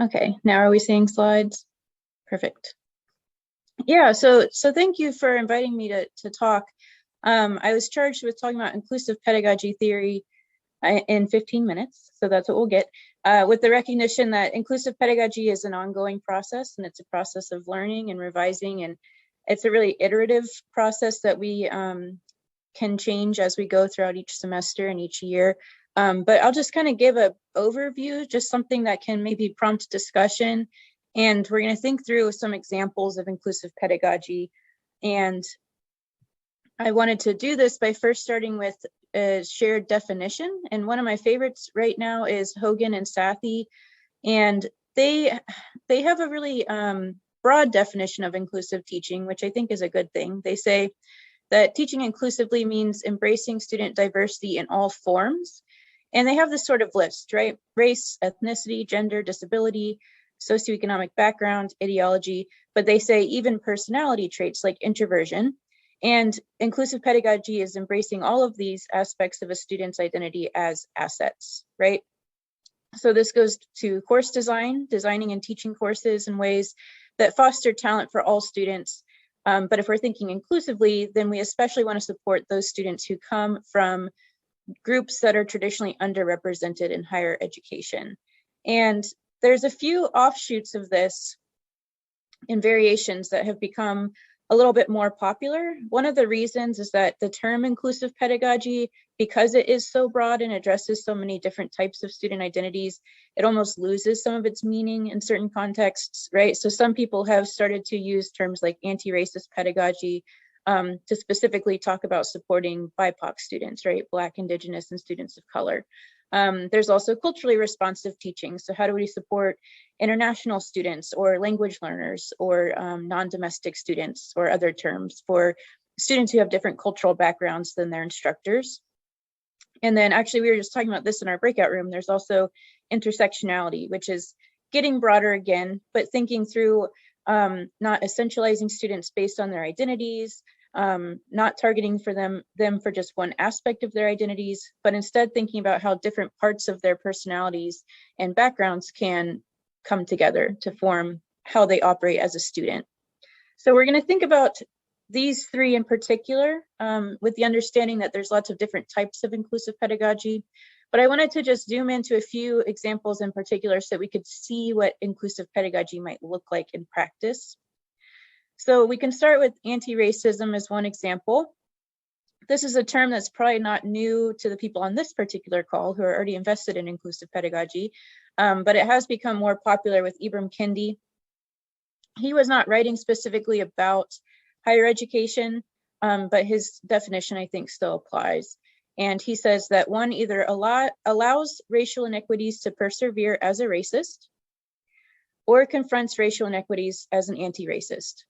Okay, now are we seeing slides? Perfect. Yeah, so thank you for inviting me to talk. I was charged with talking about inclusive pedagogy theory in 15 minutes, so that's what we'll get, with the recognition that inclusive pedagogy is an ongoing process, and it's a process of learning and revising, and it's a really iterative process that we can change as we go throughout each semester and each year. But I'll just kind of give an overview, just something that can maybe prompt discussion. And we're going to think through some examples of inclusive pedagogy. And I wanted to do this by first starting with a shared definition. And one of my favorites right now is Hogan and Sathi. And they have a really broad definition of inclusive teaching, which I think is a good thing. They say that teaching inclusively means embracing student diversity in all forms. And they have this sort of list, right? Race, ethnicity, gender, disability, socioeconomic background, ideology, but they say even personality traits like introversion. And inclusive pedagogy is embracing all of these aspects of a student's identity as assets, right? So this goes to course design, designing and teaching courses in ways that foster talent for all students. But if we're thinking inclusively, then we especially want to support those students who come from groups that are traditionally underrepresented in higher education. And there's a few offshoots of this and variations that have become a little bit more popular. One of the reasons is that the term inclusive pedagogy, because it is so broad and addresses so many different types of student identities, it almost loses some of its meaning in certain contexts, right? So some people have started to use terms like anti-racist pedagogy to specifically talk about supporting BIPOC students, right? Black, Indigenous, and students of color. There's also culturally responsive teaching. So how do we support international students or language learners or non-domestic students, or other terms for students who have different cultural backgrounds than their instructors? And then actually we were just talking about this in our breakout room. There's also intersectionality, which is getting broader again, but thinking through not essentializing students based on their identities, not targeting for them for just one aspect of their identities, but instead thinking about how different parts of their personalities and backgrounds can come together to form how they operate as a student. So we're going to think about these three in particular, with the understanding that there's lots of different types of inclusive pedagogy. But I wanted to just zoom into a few examples in particular so that we could see what inclusive pedagogy might look like in practice. So we can start with anti-racism as one example. This is a term that's probably not new to the people on this particular call who are already invested in inclusive pedagogy, but it has become more popular with Ibram Kendi. He was not writing specifically about higher education, but his definition, I think, still applies. And he says that one either allows racial inequities to persevere as a racist, or confronts racial inequities as an anti-racist.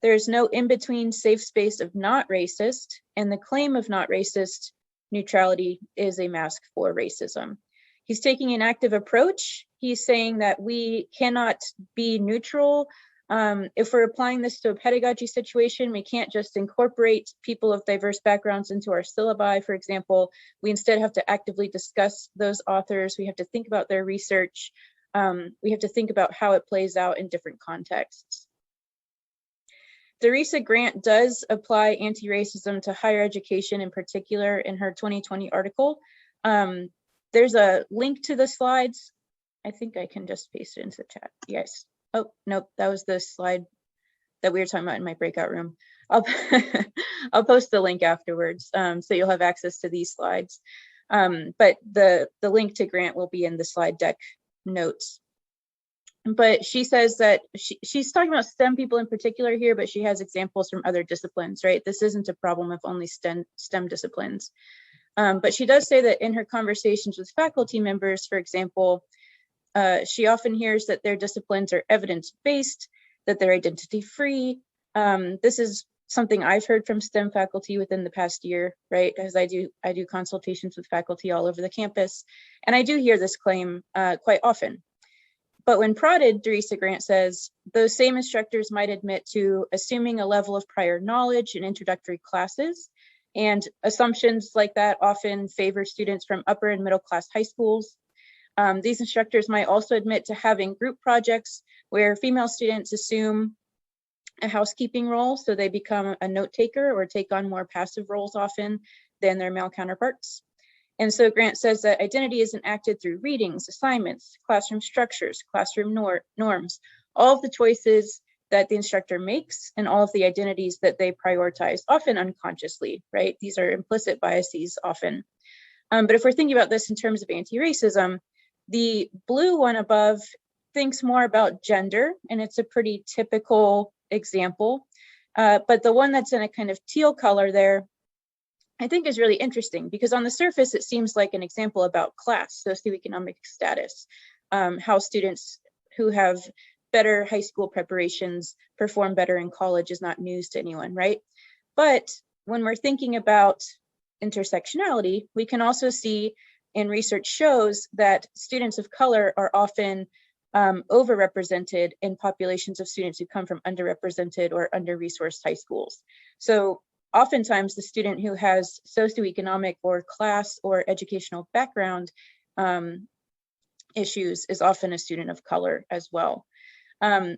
There is no in-between safe space of not racist, and the claim of not racist neutrality is a mask for racism. He's taking an active approach. He's saying that we cannot be neutral. If we're applying this to a pedagogy situation, we can't just incorporate people of diverse backgrounds into our syllabi, for example. We instead have to actively discuss those authors. We have to think about their research. We have to think about how it plays out in different contexts. Dorisa Grant does apply anti-racism to higher education in particular in her 2020 article. There's a link to the slides. I think I can just paste it into the chat. Yes. Oh, nope, that was the slide that we were talking about in my breakout room. I'll post the link afterwards, so you'll have access to these slides. But the link to Grant will be in the slide deck notes. But she says that she's talking about STEM people in particular here, but she has examples from other disciplines, right? This isn't a problem of only STEM disciplines. But she does say that in her conversations with faculty members, for example, she often hears that their disciplines are evidence-based, that they're identity-free. This is something I've heard from STEM faculty within the past year, right? As I do consultations with faculty all over the campus, and I do hear this claim quite often. But when prodded, Dorisa Grant says, those same instructors might admit to assuming a level of prior knowledge in introductory classes, and assumptions like that often favor students from upper and middle class high schools. These instructors might also admit to having group projects where female students assume a housekeeping role, so they become a note taker or take on more passive roles often than their male counterparts. And so Grant says that identity is enacted through readings, assignments, classroom structures, classroom norms, all of the choices that the instructor makes and all of the identities that they prioritize, often unconsciously, right? These are implicit biases often. But if we're thinking about this in terms of anti-racism, the blue one above thinks more about gender, and it's a pretty typical example. But the one that's in a kind of teal color there, I think is really interesting because on the surface, it seems like an example about class, socioeconomic status, how students who have better high school preparations perform better in college is not news to anyone, right? But when we're thinking about intersectionality, we can also see, and research shows, that students of color are often overrepresented in populations of students who come from underrepresented or under-resourced high schools. So oftentimes the student who has socioeconomic or class or educational background issues is often a student of color as well.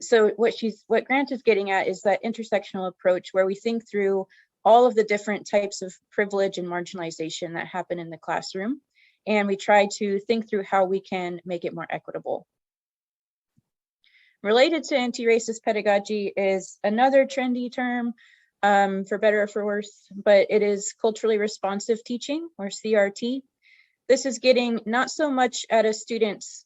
So what Grant is getting at is that intersectional approach where we think through all of the different types of privilege and marginalization that happen in the classroom, and we try to think through how we can make it more equitable. Related to anti-racist pedagogy is another trendy term, for better or for worse, but it is culturally responsive teaching, or CRT. This is getting not so much at a student's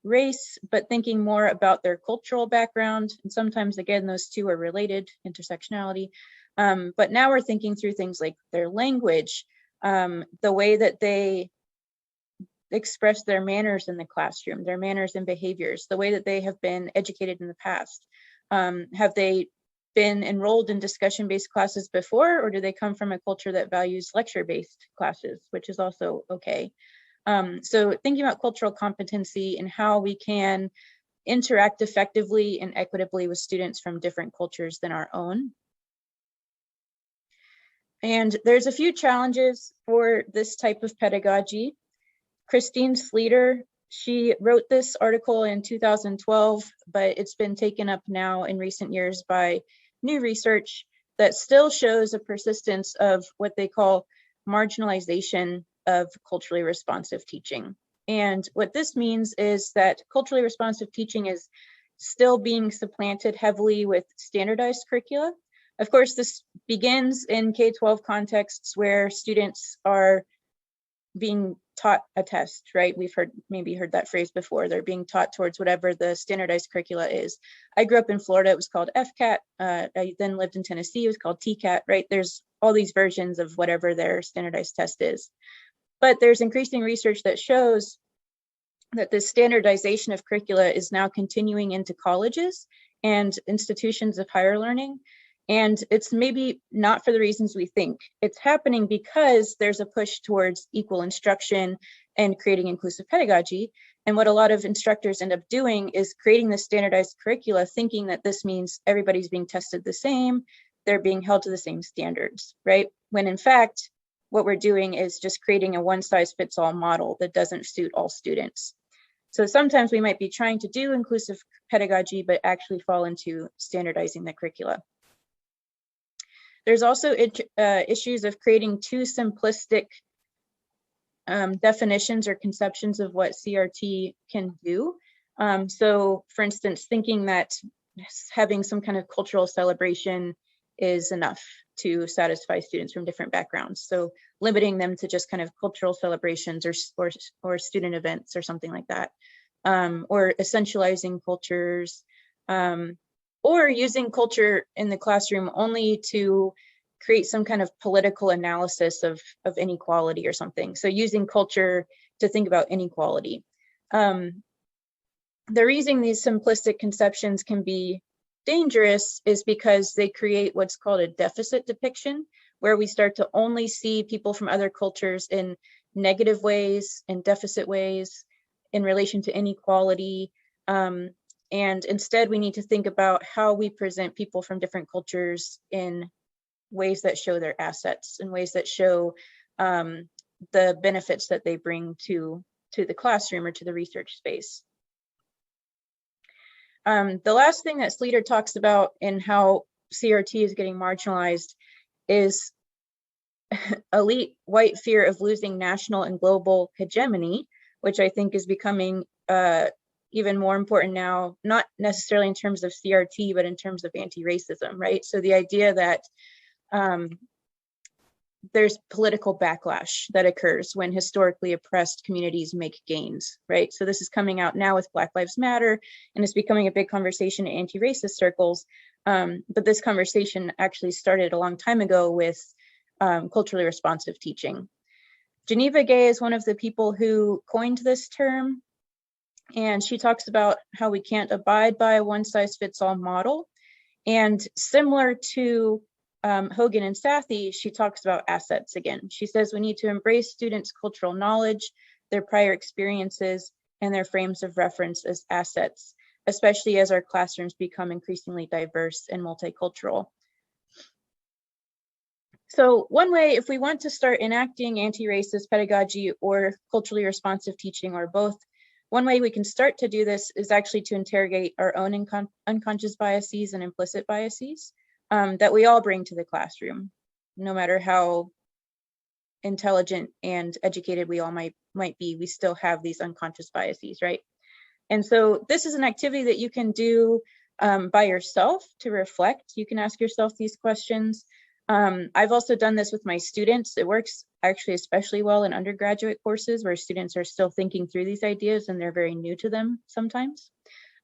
race, but thinking more about their cultural background. And sometimes, again, those two are related, intersectionality. But now we're thinking through things like their language, the way that they express their manners in the classroom, their manners and behaviors, the way that they have been educated in the past. Have they been enrolled in discussion-based classes before, or do they come from a culture that values lecture-based classes, which is also okay. So thinking about cultural competency and how we can interact effectively and equitably with students from different cultures than our own. And there's a few challenges for this type of pedagogy. Christine Sleater, she wrote this article in 2012, but it's been taken up now in recent years by new research that still shows a persistence of what they call marginalization of culturally responsive teaching. And what this means is that culturally responsive teaching is still being supplanted heavily with standardized curricula. Of course, this begins in K-12 contexts where students are being taught a test, right? We've maybe heard that phrase before. They're being taught towards whatever the standardized curricula is. I grew up in Florida, it was called FCAT. I then lived in Tennessee, it was called TCAT, right? There's all these versions of whatever their standardized test is. But there's increasing research that shows that this standardization of curricula is now continuing into colleges and institutions of higher learning. And it's maybe not for the reasons we think. It's happening because there's a push towards equal instruction and creating inclusive pedagogy. And what a lot of instructors end up doing is creating this standardized curricula, thinking that this means everybody's being tested the same, they're being held to the same standards, right? When in fact, what we're doing is just creating a one-size-fits-all model that doesn't suit all students. So sometimes we might be trying to do inclusive pedagogy, but actually fall into standardizing the curricula. There's also issues of creating too simplistic definitions or conceptions of what CRT can do. So for instance, thinking that having some kind of cultural celebration is enough to satisfy students from different backgrounds. So limiting them to just kind of cultural celebrations or student events or something like that. Or essentializing cultures, or using culture in the classroom only to create some kind of political analysis of inequality or something. So using culture to think about inequality. The reason these simplistic conceptions can be dangerous is because they create what's called a deficit depiction, where we start to only see people from other cultures in negative ways, in deficit ways, in relation to inequality. And instead, we need to think about how we present people from different cultures in ways that show their assets, in ways that show the benefits that they bring to the classroom or to the research space. The last thing that Sleater talks about in how CRT is getting marginalized is elite white fear of losing national and global hegemony, which I think is becoming even more important now, not necessarily in terms of CRT, but in terms of anti-racism, right? So the idea that there's political backlash that occurs when historically oppressed communities make gains, right? So this is coming out now with Black Lives Matter, and it's becoming a big conversation in anti-racist circles. But this conversation actually started a long time ago with culturally responsive teaching. Geneva Gay is one of the people who coined this term, and she talks about how we can't abide by a one-size-fits-all model. And similar to Hogan and Sathi, she talks about assets again. She says we need to embrace students' cultural knowledge, their prior experiences, and their frames of reference as assets, especially as our classrooms become increasingly diverse and multicultural. So one way, if we want to start enacting anti-racist pedagogy or culturally responsive teaching or both, one way we can start to do this is actually to interrogate our own unconscious biases and implicit biases that we all bring to the classroom, no matter how intelligent and educated we all might be, we still have these unconscious biases, right? And so this is an activity that you can do by yourself to reflect. You can ask yourself these questions. I've also done this with my students. It works actually especially well in undergraduate courses where students are still thinking through these ideas and they're very new to them sometimes.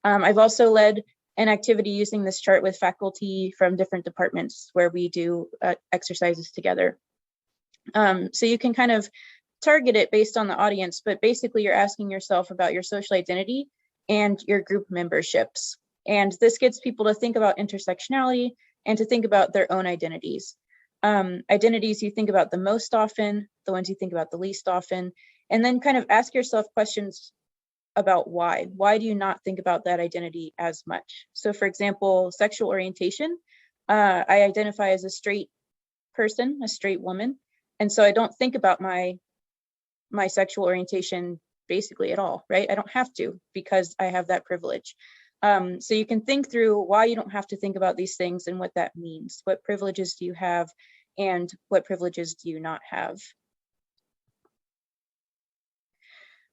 I've also led an activity using this chart with faculty from different departments where we do exercises together. So you can kind of target it based on the audience, but basically you're asking yourself about your social identity and your group memberships. And this gets people to think about intersectionality and to think about their own identities. Identities you think about the most often, the ones you think about the least often, and then kind of ask yourself questions about why. Why do you not think about that identity as much? So for example, sexual orientation, I identify as a straight person, a straight woman, and so I don't think about my sexual orientation basically at all, right? I don't have to because I have that privilege. So you can think through why you don't have to think about these things and what that means. What privileges do you have and what privileges do you not have?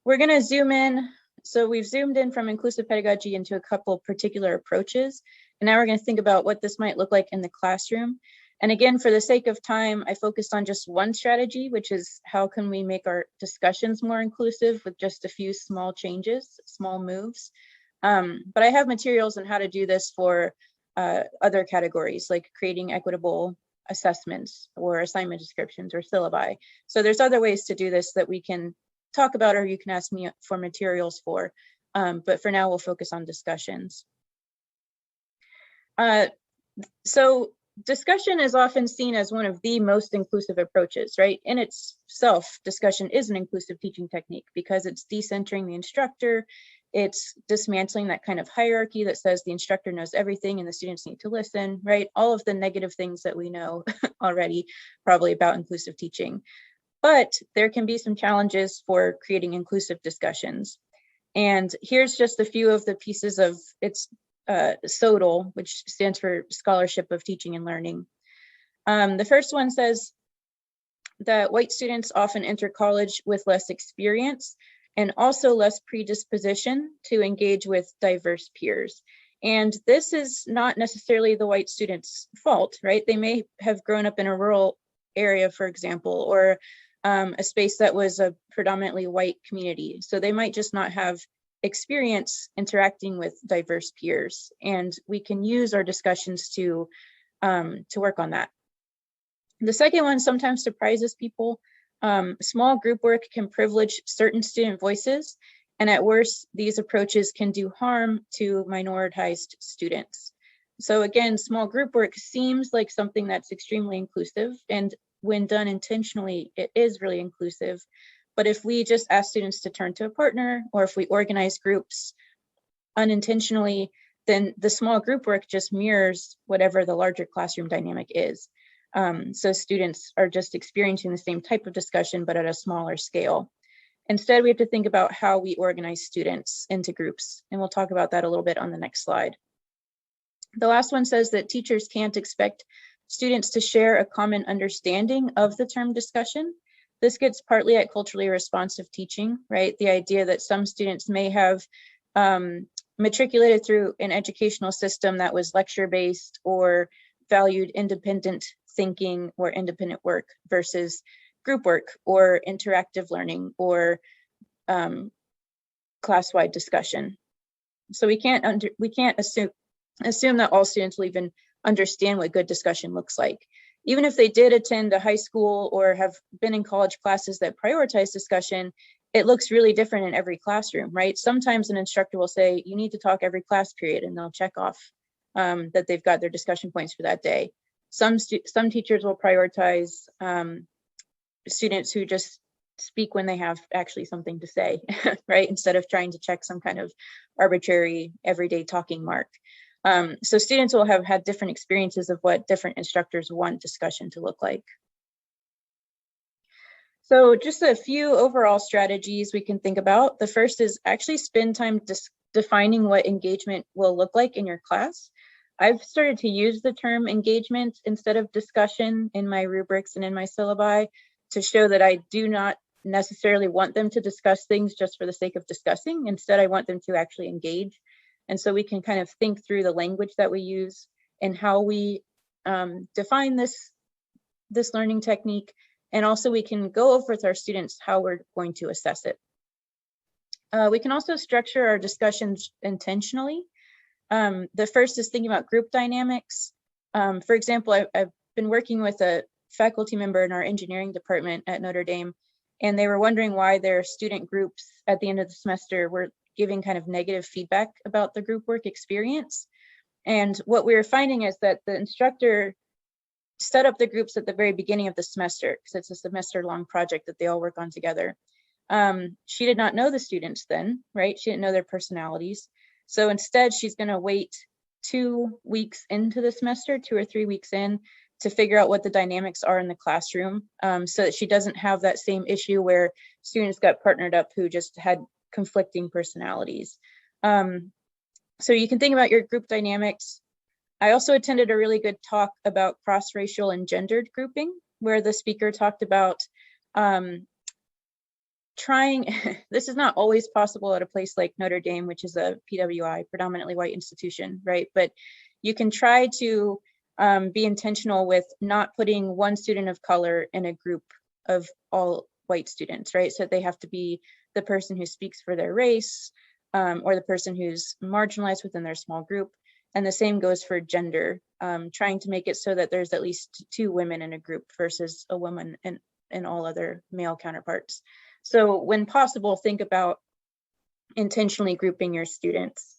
We're going to zoom in. So we've zoomed in from inclusive pedagogy into a couple of particular approaches. And now we're going to think about what this might look like in the classroom. And again, for the sake of time, I focused on just one strategy, which is how can we make our discussions more inclusive with just a few small changes, small moves. But I have materials on how to do this for other categories, like creating equitable assessments or assignment descriptions or syllabi. So there's other ways to do this that we can talk about, or you can ask me for materials for. But for now, we'll focus on discussions. So discussion is often seen as one of the most inclusive approaches, right? In itself, discussion is an inclusive teaching technique because it's decentering the instructor. It's dismantling that kind of hierarchy that says the instructor knows everything and the students need to listen, right? All of the negative things that we know already probably about inclusive teaching. But there can be some challenges for creating inclusive discussions. And here's just a few of the pieces of its SOTL, which stands for Scholarship of Teaching and Learning. The first one says that white students often enter college with less experience and also less predisposition to engage with diverse peers. And this is not necessarily the white students' fault, right? They may have grown up in a rural area, for example, or a space that was a predominantly white community. So they might just not have experience interacting with diverse peers. And we can use our discussions to work on that. The second one sometimes surprises people. Small group work can privilege certain student voices, and at worst, these approaches can do harm to minoritized students. So again, small group work seems like something that's extremely inclusive, and when done intentionally, it is really inclusive. But if we just ask students to turn to a partner, or if we organize groups unintentionally, then the small group work just mirrors whatever the larger classroom dynamic is. So students are just experiencing the same type of discussion, but at a smaller scale. Instead, we have to think about how we organize students into groups, and we'll talk about that a little bit on the next slide. The last one says that teachers can't expect students to share a common understanding of the term discussion. This gets partly at culturally responsive teaching, right? The idea that some students may have matriculated through an educational system that was lecture-based or valued independent thinking or independent work versus group work or interactive learning or class-wide discussion. So we can't assume that all students will even understand what good discussion looks like. Even if they did attend a high school or have been in college classes that prioritize discussion, it looks really different in every classroom, right? Sometimes an instructor will say, you need to talk every class period, and they'll check off that they've got their discussion points for that day. Some teachers will prioritize students who just speak when they have actually something to say, right? Instead of trying to check some kind of arbitrary everyday talking mark. So students will have had different experiences of what different instructors want discussion to look like. So just a few overall strategies we can think about. The first is actually spend time defining what engagement will look like in your class. I've started to use the term engagement instead of discussion in my rubrics and in my syllabi to show that I do not necessarily want them to discuss things just for the sake of discussing. Instead, I want them to actually engage. And so we can kind of think through the language that we use and how we define this learning technique. And also we can go over with our students how we're going to assess it. We can also structure our discussions intentionally. The first is thinking about group dynamics. For example, I've been working with a faculty member in our engineering department at Notre Dame, and they were wondering why their student groups at the end of the semester were giving kind of negative feedback about the group work experience. And what we were finding is that the instructor set up the groups at the very beginning of the semester, because it's a semester-long project that they all work on together. She did not know the students then, right? She didn't know their personalities. So instead, she's going to wait 2 weeks into the semester, 2 or 3 weeks in, to figure out what the dynamics are in the classroom, so that she doesn't have that same issue where students got partnered up who just had conflicting personalities. So you can think about your group dynamics. I also attended a really good talk about cross-racial and gendered grouping, where the speaker talked about this is not always possible at a place like Notre Dame, which is a PWI, predominantly white institution, right? But you can try to be intentional with not putting one student of color in a group of all white students, right? So they have to be the person who speaks for their race or the person who's marginalized within their small group. And the same goes for gender, trying to make it so that there's at least 2 women in a group versus a woman and all other male counterparts. So when possible, think about intentionally grouping your students.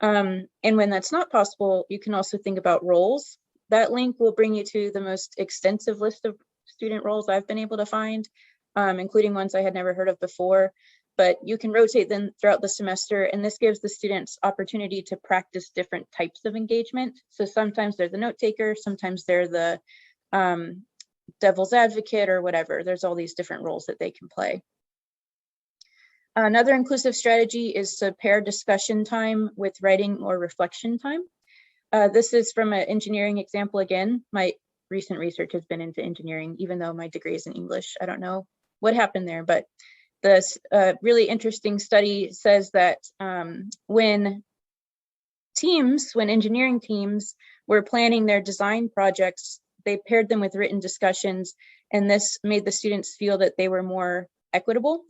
And when that's not possible, you can also think about roles. That link will bring you to the most extensive list of student roles I've been able to find, including ones I had never heard of before. But you can rotate them throughout the semester, and this gives the students opportunity to practice different types of engagement. So sometimes they're the note taker, sometimes they're the devil's advocate or whatever. There's all these different roles that they can play. Another inclusive strategy is to pair discussion time with writing or reflection time. This is from an engineering example again. My recent research has been into engineering, even though my degree is in English. I don't know what happened there, but this really interesting study says that when engineering teams were planning their design projects, they paired them with written discussions, and this made the students feel that they were more equitable.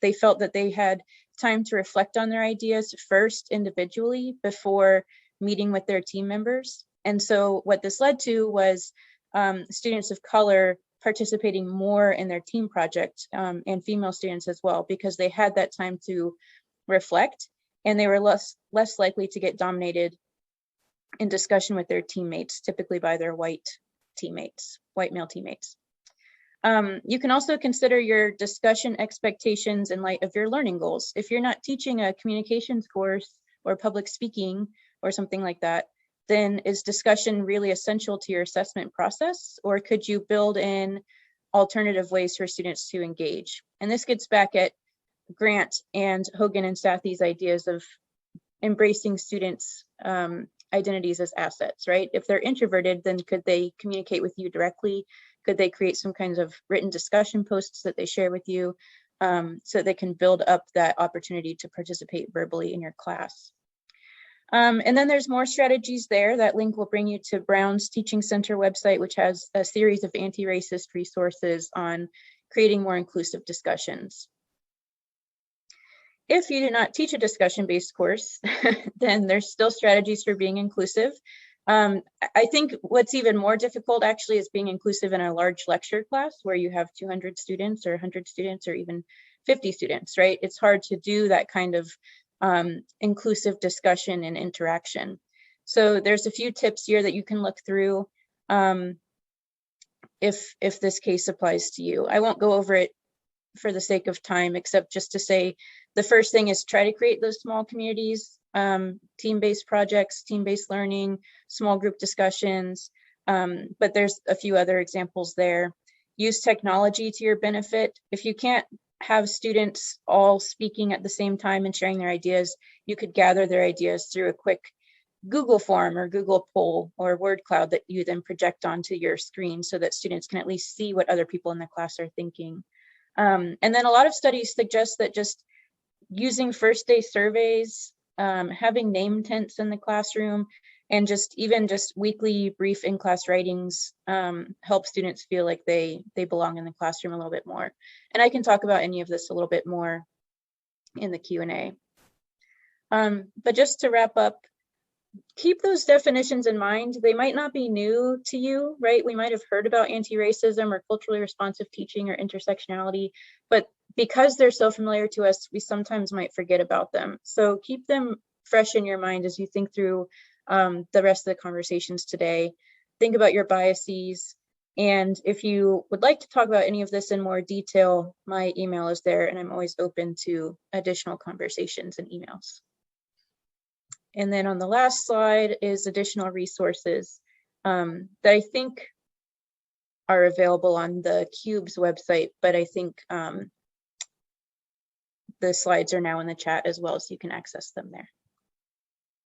They felt that they had time to reflect on their ideas first individually before meeting with their team members. And so what this led to was students of color participating more in their team project, and female students as well, because they had that time to reflect, and they were less likely to get dominated in discussion with their teammates, typically by their white male teammates. You can also consider your discussion expectations in light of your learning goals. If you're not teaching a communications course or public speaking or something like that, then is discussion really essential to your assessment process, or could you build in alternative ways for students to engage? And this gets back at Grant and Hogan and Sathy's ideas of embracing students' identities as assets, right? If they're introverted, then could they communicate with you directly? Could they create some kinds of written discussion posts that they share with you so they can build up that opportunity to participate verbally in your class? And then there's more strategies there. That link will bring you to Brown's Teaching Center website, which has a series of anti-racist resources on creating more inclusive discussions. If you do not teach a discussion-based course, then there's still strategies for being inclusive. I think what's even more difficult actually is being inclusive in a large lecture class where you have 200 students or 100 students or even 50 students, right? It's hard to do that kind of inclusive discussion and interaction. So there's a few tips here that you can look through if this case applies to you. I won't go over it for the sake of time, except just to say the first thing is try to create those small communities, team-based projects, team-based learning, small group discussions, but there's a few other examples there. Use technology to your benefit. If you can't have students all speaking at the same time and sharing their ideas, you could gather their ideas through a quick Google form or Google poll or word cloud that you then project onto your screen so that students can at least see what other people in the class are thinking. And then a lot of studies suggest that just using first day surveys, having name tents in the classroom, and even just weekly brief in-class writings help students feel like they belong in the classroom a little bit more. And I can talk about any of this a little bit more in the Q&A. But just to wrap up, keep those definitions in mind. They might not be new to you, right? We might have heard about anti-racism or culturally responsive teaching or intersectionality, but because they're so familiar to us, we sometimes might forget about them. So keep them fresh in your mind as you think through the rest of the conversations today. Think about your biases. And if you would like to talk about any of this in more detail, my email is there, and I'm always open to additional conversations and emails. And then on the last slide is additional resources that I think are available on the CUBE's website, but I think the slides are now in the chat as well, so you can access them there.